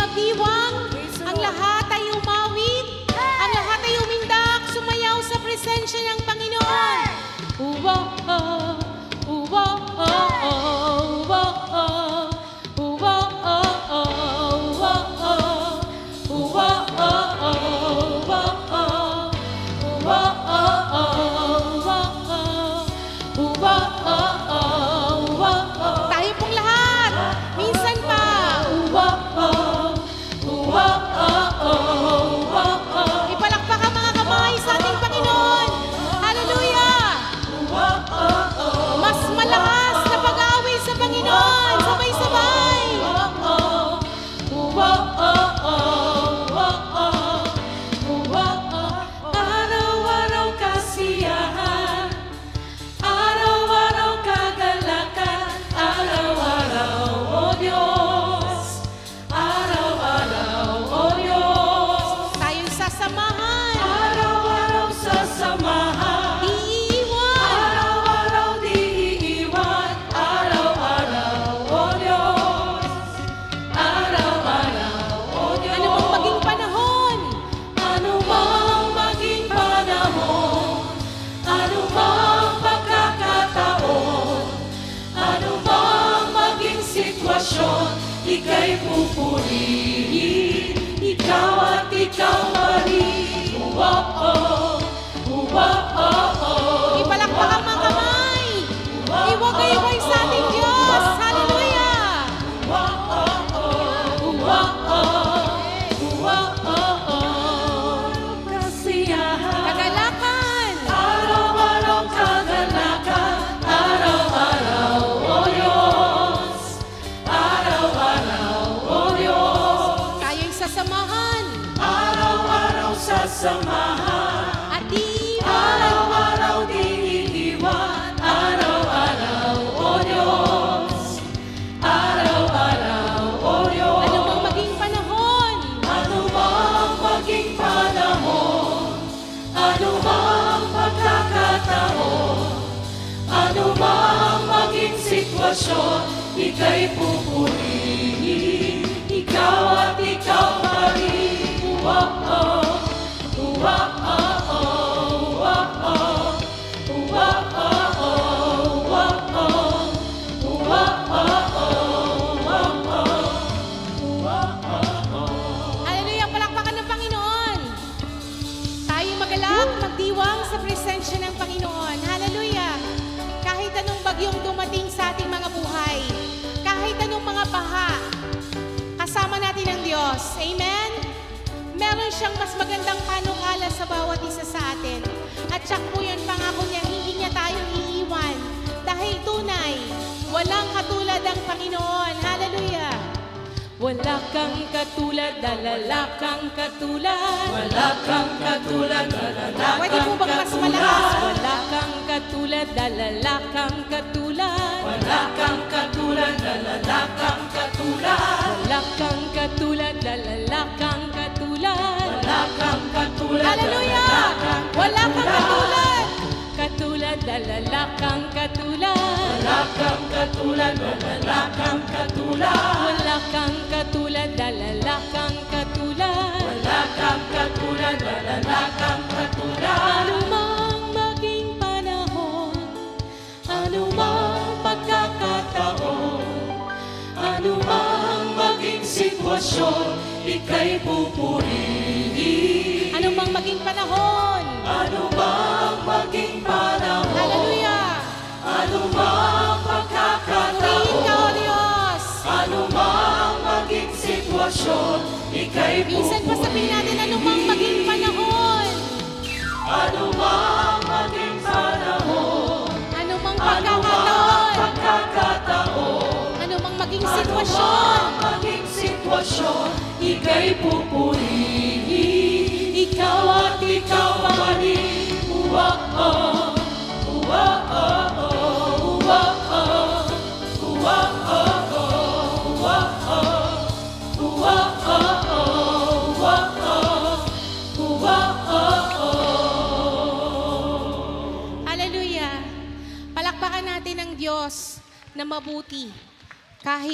magdiwang, ang lahat ay umawit, ang lahat ay umindak, sumayaw sa presensya ng Panginoon. Tayo pong lahat, minsan pa. Ipalakpak ang mga kamay sa ating Panginoon. Hallelujah! Mas malakas na pag-aaway sa Panginoon. Sabay-sabay. Araw-araw kasiyahan, araw-araw kagalakan, araw-araw, O Diyos, araw-araw, O Diyos. Tayo'y sasamahan, araw-araw sasamahan, iiwan, araw-araw di iiwan, araw-araw, O Diyos, araw-araw, O Diyos. Ano mang maging panahon, ano mang maging panahon, ano mang pagkakataon, ano mang maging sitwasyon, ika'y pupurihin, ikaw at ikaw pa rin. Ipalakpak ang mga kamay, iwagay-wagay sa ating Diyos. Hallelujah! Kagalakan, araw-araw kagalakan, araw-araw, O Diyos, araw-araw, O Diyos. Tayo'y sasamahan, araw-araw sasamahan, at di araw-araw di iiwan, araw-araw, O Diyos, araw-araw, O Diyos. Ano mang maging panahon, ano mang maging panahon, ano mang pagkakataon, ano mang maging sitwasyon, ika'y pupurihin, ikaw at ikaw pa rin. Hallelujah! Palakpakan ng Panginoon. Tayo magalak, magdiwang sa presensya ng Panginoon. Hallelujah! Kahit anong bagyong dumating sa ating mga buhay, kahit anong mga baha, kasama natin ang Diyos. Amen? Meron siyang mas magandang panukala sa bawat isa sa atin. At siya po yun, pangako niya, hindi niya tayong iiwan. Dahil tunay, walang katulad ang Panginoon. Hallelujah! Wala kang katulad, dalala kang katulad. Wala kang katulad, dalala kang katulad. Pwede po bang mas malakas? Wala kang katulad, dalala kang katulad. Wala kang katulad, dalala kang katulad. Wala kang katulad, dalala kang katulad. Wala kang katulad, hallelujah! Wala kang katulad. Katulad, dalala kang katulad. Wala kang katulad, dalala kang katulad. Wala kang katulad, dalala kang katulad. Wala kang katulad, dalala kang katulad. Ano mang maging panahon, ano mang pagkakataon, ano mang maging sitwasyon, ika'y pupurihin. Ano mang maging panahon, ano mang maging panahon, hallelujah! Ano mang pagkakataon, purihin ka, O Diyos. Ano mang maging sitwasyon, ika'y pupurihin. Minsan pa sabihin natin, ano mang maging panahon, ano mang maging panahon, ano mang pagkakataon, ano mang maging sitwasyon, ika'y pupurihin, ikaw at ikaw pa rin. Hallelujah! Palakpakan natin ang Diyos na mabuti kahit